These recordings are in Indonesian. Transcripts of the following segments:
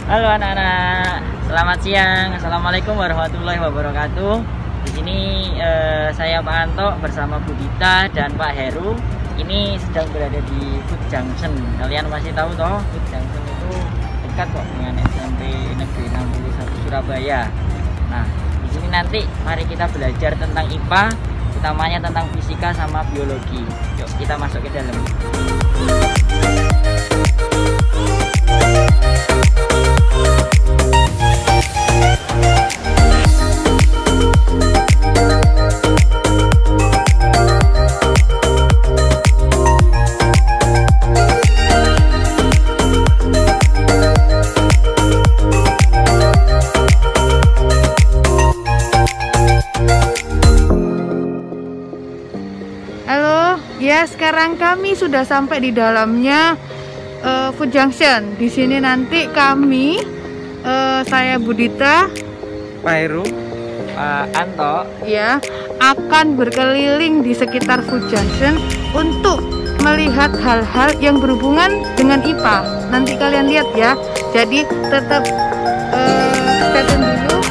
Halo anak-anak, selamat siang. Assalamualaikum warahmatullahi wabarakatuh. Di sini saya Pak Anto bersama Bu Dita dan Pak Heru. Ini sedang berada di Food Junction. Kalian pasti tahu toh, Food Junction itu dekat kok dengan SMP Negeri 61 Surabaya. Nah, di sini nanti mari kita belajar tentang IPA, utamanya tentang fisika sama biologi. Yuk kita masuk ke dalam. Ya, sekarang kami sudah sampai di dalamnya Food Junction. Di sini nanti kami, saya Budita, Pak Heru, Pak Anto, ya, akan berkeliling di sekitar Food Junction untuk melihat hal-hal yang berhubungan dengan IPA. Nanti kalian lihat ya. Jadi tetap stay tune dulu.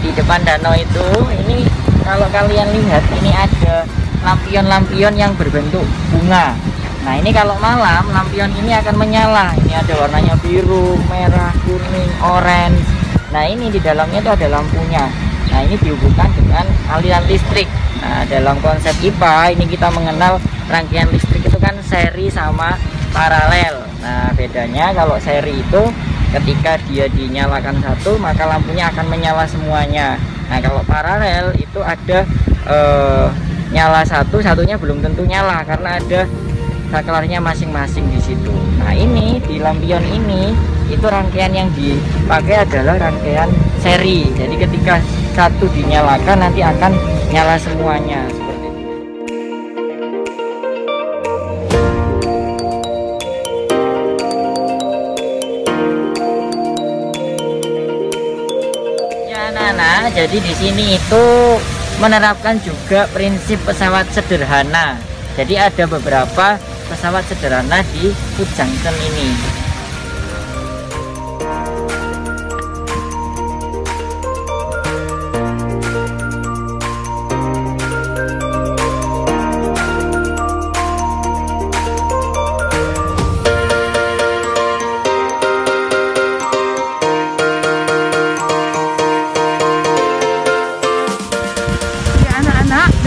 di depan danau itu, ini kalau kalian lihat ini ada lampion-lampion yang berbentuk bunga. Nah, ini kalau malam lampion ini akan menyala. Ini ada warnanya biru, merah, kuning, orange. Nah, ini di dalamnya itu ada lampunya. Nah, ini dihubungkan dengan aliran listrik. Nah, dalam konsep IPA ini kita mengenal rangkaian listrik itu kan seri sama paralel. Nah, bedanya kalau seri itu ketika dia dinyalakan satu, maka lampunya akan menyala semuanya. Nah, kalau paralel itu ada nyala satu, satunya belum tentu nyala karena ada saklarnya masing-masing di situ. Nah, ini di lampion ini itu rangkaian yang dipakai adalah rangkaian seri. Jadi ketika satu dinyalakan nanti akan nyala semuanya. Nah, jadi di sini itu menerapkan juga prinsip pesawat sederhana. Jadi ada beberapa pesawat sederhana di Food Junction ini.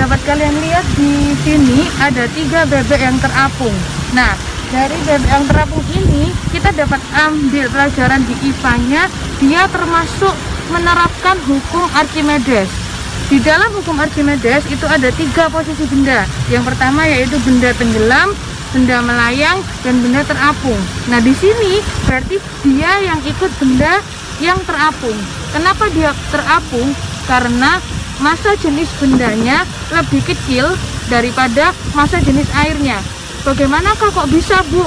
Dapat kalian lihat di sini ada 3 bebek yang terapung. Nah, dari bebek yang terapung ini kita dapat ambil pelajaran di IPA-nya. Dia termasuk menerapkan hukum Archimedes. Di dalam hukum Archimedes itu ada 3 posisi benda. Yang pertama yaitu benda tenggelam, benda melayang, dan benda terapung. Nah, di sini berarti dia yang ikut benda yang terapung. Kenapa dia terapung? Karena massa jenis bendanya lebih kecil daripada massa jenis airnya. Bagaimanakah kok bisa, Bu?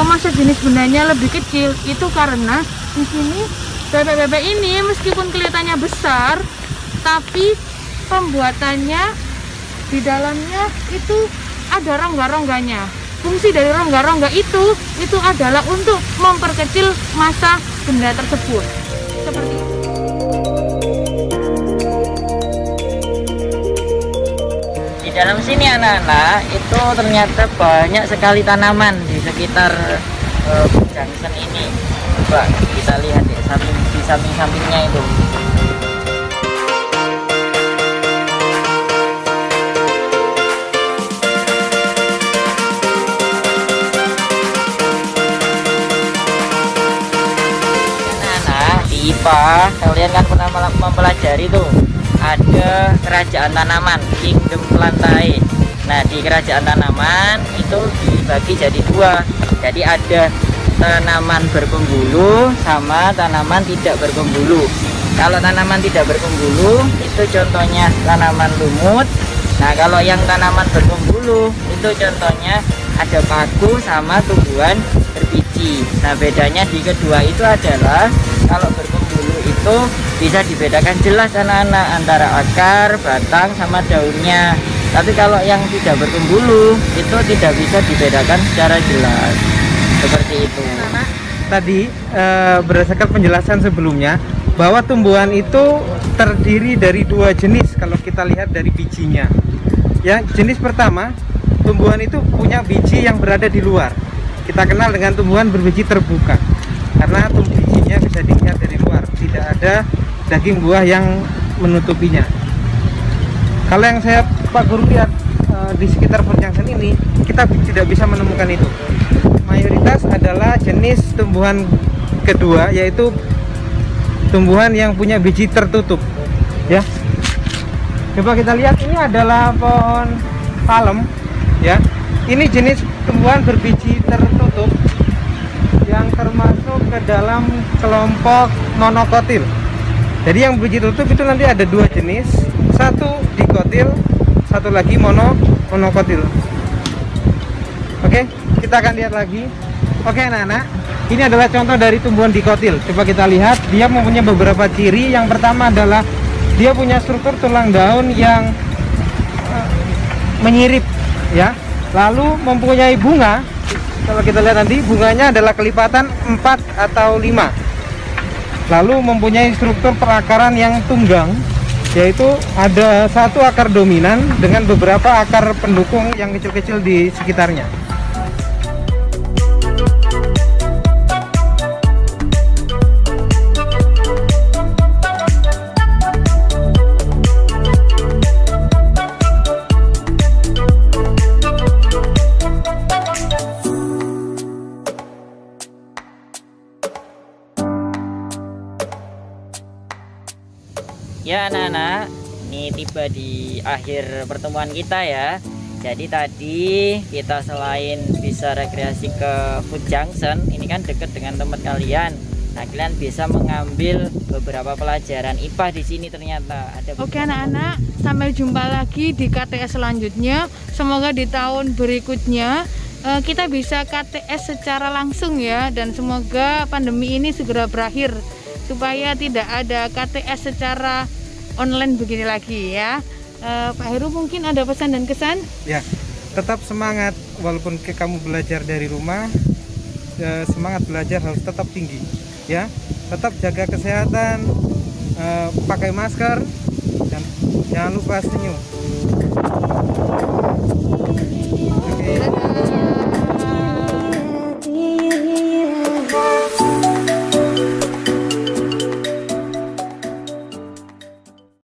Massa jenis bendanya lebih kecil? Itu karena di sini bebek-bebek ini meskipun kelihatannya besar, tapi pembuatannya di dalamnya itu ada rongga-rongganya. Fungsi dari rongga-rongga itu adalah untuk memperkecil massa benda tersebut. Seperti itu. Di dalam sini anak-anak itu ternyata banyak sekali tanaman di sekitar Food Junction ini. Coba kita lihat di samping-sampingnya itu. Anak-anak di IPA kalian kan pernah mempelajari tuh ada kerajaan tanaman, kingdom plantae. Nah, di kerajaan tanaman itu dibagi jadi 2. Jadi ada tanaman berpembuluh sama tanaman tidak berpembuluh. Kalau tanaman tidak berpembuluh itu contohnya tanaman lumut. Nah, kalau yang tanaman berpembuluh itu contohnya ada paku sama tumbuhan berbiji. Nah, bedanya di kedua itu adalah kalau berpembuluh itu bisa dibedakan jelas anak-anak antara akar, batang sama daunnya. Tapi kalau yang tidak berpembuluh itu tidak bisa dibedakan secara jelas. Seperti itu. Tadi berdasarkan penjelasan sebelumnya bahwa tumbuhan itu terdiri dari dua jenis kalau kita lihat dari bijinya. Ya, jenis pertama, tumbuhan itu punya biji yang berada di luar. Kita kenal dengan tumbuhan berbiji terbuka. Karena bijinya bisa dilihat dari luar, tidak ada daging buah yang menutupinya. Kalau yang saya Pak Guru lihat di sekitar Peljangsen ini, kita tidak bisa menemukan itu. Mayoritas adalah jenis tumbuhan kedua, yaitu tumbuhan yang punya biji tertutup. Ya, coba kita lihat, ini adalah pohon palem. Ya, ini jenis tumbuhan berbiji tertutup yang termasuk ke dalam kelompok monokotil. Jadi yang biji tertutup itu nanti ada dua jenis, satu dikotil, satu lagi monokotil. Oke, kita akan lihat lagi. Oke anak-anak, ini adalah contoh dari tumbuhan dikotil. Coba kita lihat, dia mempunyai beberapa ciri. Yang pertama adalah dia punya struktur tulang daun yang menyirip, ya. Lalu mempunyai bunga. Kalau kita lihat nanti, bunganya adalah kelipatan 4 atau 5. Lalu mempunyai struktur perakaran yang tunggang, yaitu ada satu akar dominan dengan beberapa akar pendukung yang kecil-kecil di sekitarnya. Ya anak-anak, ini tiba di akhir pertemuan kita ya. Jadi tadi kita selain bisa rekreasi ke Food Junction, ini kan dekat dengan tempat kalian. Nah, kalian bisa mengambil beberapa pelajaran IPA di sini ternyata. Oke anak-anak, sampai jumpa lagi di KTS selanjutnya. Semoga di tahun berikutnya kita bisa KTS secara langsung ya, dan semoga pandemi ini segera berakhir supaya tidak ada KTS secara online begini lagi ya. Pak Heru mungkin ada pesan dan kesan? Ya, tetap semangat walaupun kamu belajar dari rumah. Semangat belajar harus tetap tinggi ya. Tetap jaga kesehatan, pakai masker, dan jangan lupa senyum. Oke.